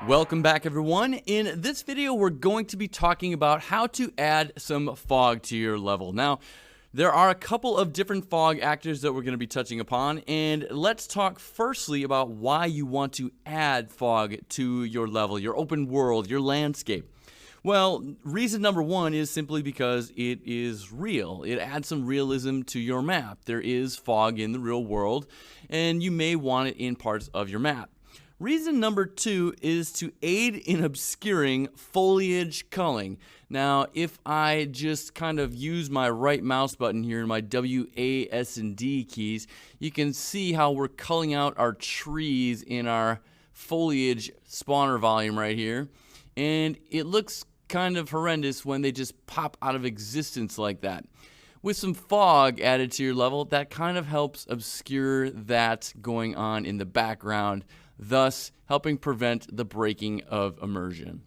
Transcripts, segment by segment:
Welcome back, everyone. In this video, we're going to be talking about how to add some fog to your level. Now, there are a couple of different fog actors that we're going to be touching upon, and let's talk firstly about why you want to add fog to your level, your open world, your landscape. Well, reason number one is simply because it is real. It adds some realism to your map. There is fog in the real world, and you may want it in parts of your map. Reason number two is to aid in obscuring foliage culling. Now, if I just kind of use my right mouse button here, my W, A, S, and D keys, you can see how we're culling out our trees in our foliage spawner volume right here. And it looks kind of horrendous when they just pop out of existence like that. With some fog added to your level, that kind of helps obscure that going on in the background, thus helping prevent the breaking of immersion.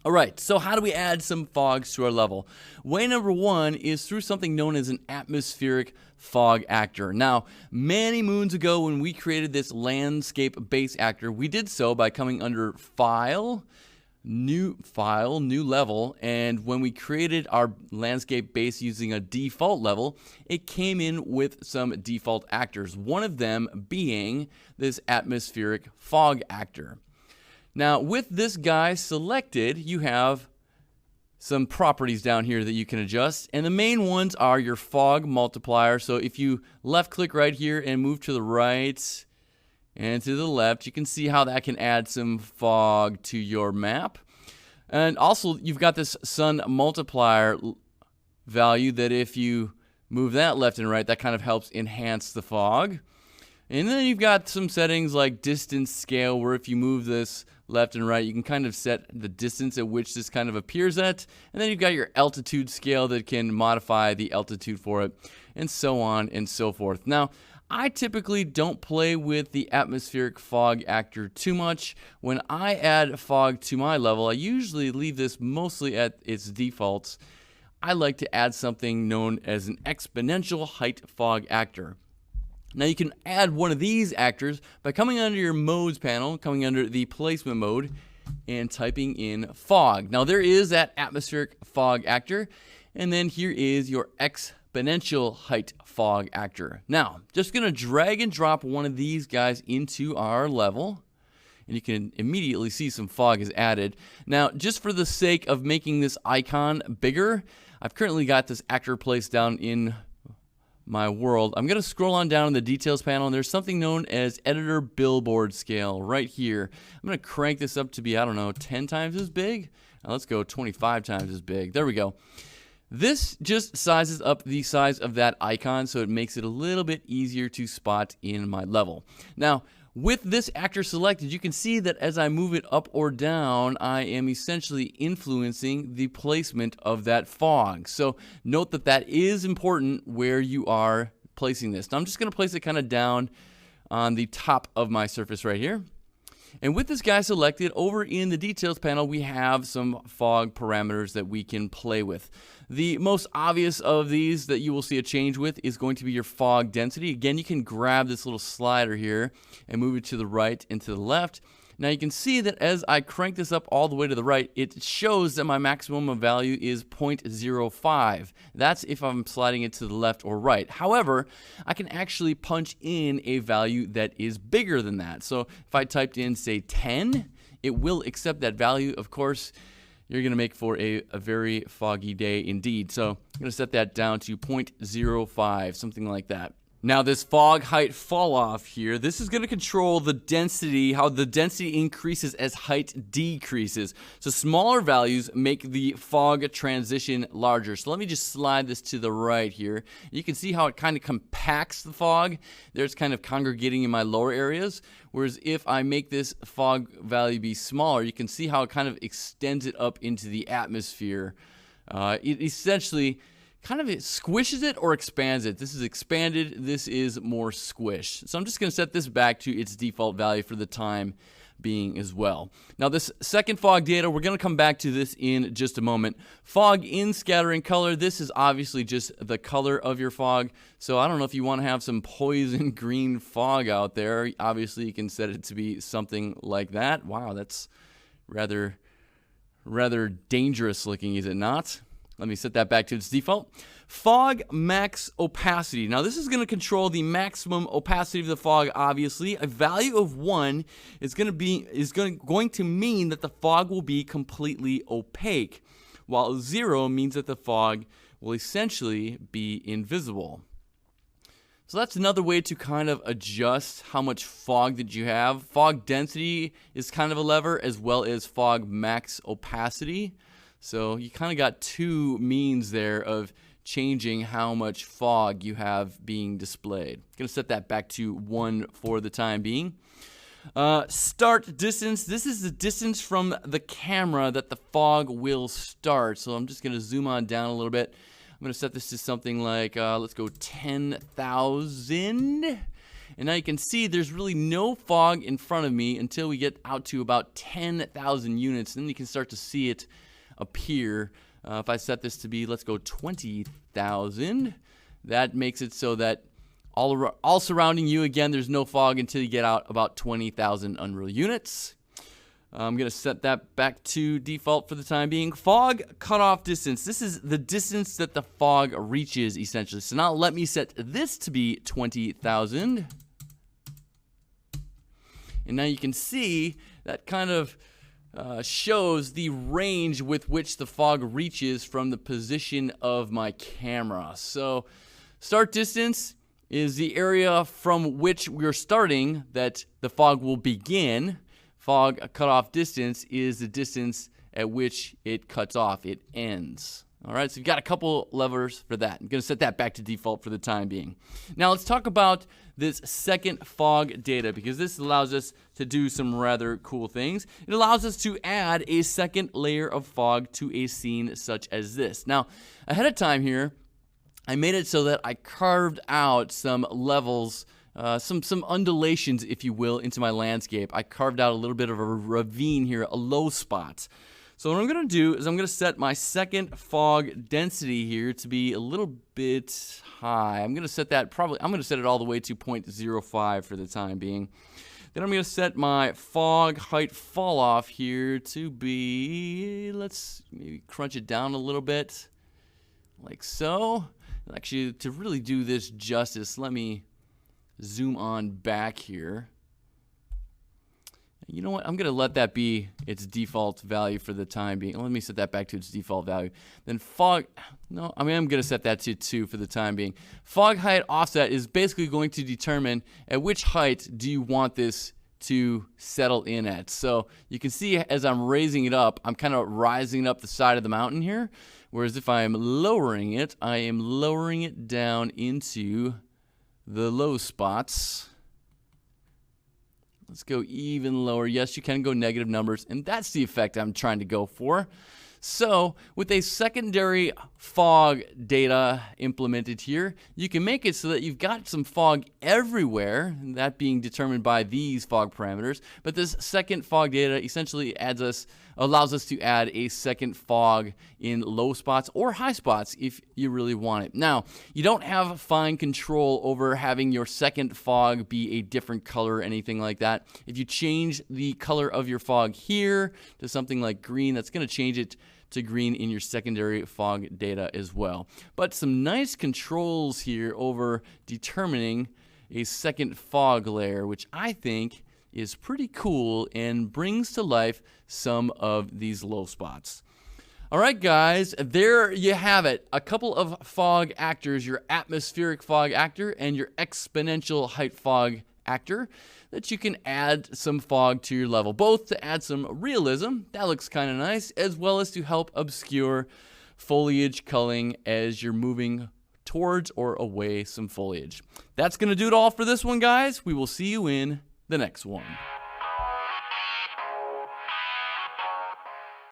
All right, so how do we add some fogs to our level? Way number one is through something known as an atmospheric fog actor. Now, many moons ago when we created this landscape base actor, we did so by coming under File, New Level, and when we created our landscape base using a default level, it came in with some default actors, one of them being this atmospheric fog actor. Now, with this guy selected, you have some properties down here that you can adjust, and the main ones are your fog multiplier. So if you left click right here and move to the right and to the left, you can see how that can add some fog to your map. And also, you've got this sun multiplier value that if you move that left and right, that kind of helps enhance the fog. And then you've got some settings like distance scale, where if you move this left and right, you can kind of set the distance at which this kind of appears at. And then you've got your altitude scale that can modify the altitude for it, and so on and so forth. Now, I typically don't play with the atmospheric fog actor too much. When I add fog to my level, I usually leave this mostly at its defaults. I like to add something known as an exponential height fog actor. Now, you can add one of these actors by coming under your modes panel, coming under the placement mode, and typing in fog. Now, there is that atmospheric fog actor, and then here is your exponential height fog actor. Now, just going to drag and drop one of these guys into our level, and you can immediately see some fog is added. Now, just for the sake of making this icon bigger, I've currently got this actor placed down in my world. I'm going to scroll on down in the details panel, and there's something known as editor billboard scale right here. I'm going to crank this up to be, 10 times as big. Now let's go 25 times as big. There we go. This just sizes up the size of that icon, so it makes it a little bit easier to spot in my level. Now, with this actor selected, you can see that as I move it up or down, I am essentially influencing the placement of that fog. So note that that is important where you are placing this. Now, I'm just going to place it kind of down on the top of my surface right here. And with this guy selected, over in the details panel, we have some fog parameters that we can play with. The most obvious of these that you will see a change with is going to be your fog density. Again, you can grab this little slider here and move it to the right and to the left. Now you can see that as I crank this up all the way to the right, it shows that my maximum value is 0.05. That's if I'm sliding it to the left or right. However, I can actually punch in a value that is bigger than that. So if I typed in, say, 10, it will accept that value. Of course, you're going to make for a very foggy day indeed. So I'm going to set that down to 0.05, something like that. Now, this fog height fall off here, this is going to control the density, how the density increases as height decreases. So smaller values make the fog transition larger. So let me just slide this to the right here. You can see how it kind of compacts the fog. There's kind of congregating in my lower areas. Whereas if I make this fog value be smaller, you can see how it kind of extends it up into the atmosphere. It essentially kind of it squishes it or expands it. This is expanded, this is more squish. So I'm just going to set this back to its default value for the time being as well. Now this second fog data, we're going to come back to this in just a moment. Fog in scattering color, this is obviously just the color of your fog. So I don't know if you want to have some poison green fog out there. Obviously you can set it to be something like that. Wow, that's rather dangerous looking, is it not? Let me set that back to its default. Fog max opacity. Now this is going to control the maximum opacity of the fog, obviously. A value of 1 is going to mean that the fog will be completely opaque, while 0 means that the fog will essentially be invisible. So that's another way to kind of adjust how much fog that you have. Fog density is kind of a lever, as well as fog max opacity. So you kind of got two means there of changing how much fog you have being displayed. I'm going to set that back to 1 for the time being. Start distance. This is the distance from the camera that the fog will start. So I'm just going to zoom on down a little bit. I'm going to set this to something like, let's go 10,000. And now you can see there's really no fog in front of me until we get out to about 10,000 units. Then you can start to see it appear. If I set this to be, let's go 20,000. That makes it so that all surrounding you, again, there's no fog until you get out about 20,000 Unreal units. I'm going to set that back to default for the time being. Fog cutoff distance. This is the distance that the fog reaches, essentially. So now let me set this to be 20,000. And now you can see that kind of shows the range with which the fog reaches from the position of my camera. So start distance is the area from which we're starting that the fog will begin. Fog cutoff distance is the distance at which it cuts off, it ends. All right, so you've got a couple levers for that. I'm going to set that back to default for the time being. Now let's talk about this second fog data, because this allows us to do some rather cool things. It allows us to add a second layer of fog to a scene such as this. Now, ahead of time here, I made it so that I carved out some levels, some undulations, if you will, into my landscape. I carved out a little bit of a ravine here, a low spot. So what I'm going to do is I'm going to set my second fog density here to be a little bit high. I'm going to set that I'm going to set it all the way to 0.05 for the time being. Then I'm going to set my fog height fall off here to be, let's maybe crunch it down a little bit, like so. Actually, to really do this justice, let me zoom on back here. You know what? I'm going to let that be its default value for the time being. Let me set that back to its default value. Then fog, no, I'm going to set that to 2 for the time being. Fog height offset is basically going to determine at which height do you want this to settle in at. So you can see as I'm raising it up, I'm kind of rising up the side of the mountain here. Whereas if I'm lowering it, I am lowering it down into the low spots. Let's go even lower. Yes, you can go negative numbers, and that's the effect I'm trying to go for. So with a secondary fog data implemented here, you can make it so that you've got some fog everywhere, that being determined by these fog parameters. But this second fog data essentially allows us to add a second fog in low spots or high spots if you really want it. Now, you don't have fine control over having your second fog be a different color or anything like that. If you change the color of your fog here to something like green, that's going to change it to green in your secondary fog data as well. But some nice controls here over determining a second fog layer, which I think is pretty cool and brings to life some of these low spots. All right, guys, there you have it. A couple of fog actors, your atmospheric fog actor and your exponential height fog actor, that you can add some fog to your level, both to add some realism, that looks kind of nice, as well as to help obscure foliage culling as you're moving towards or away some foliage. That's going to do it all for this one, guys. We will see you in the next one.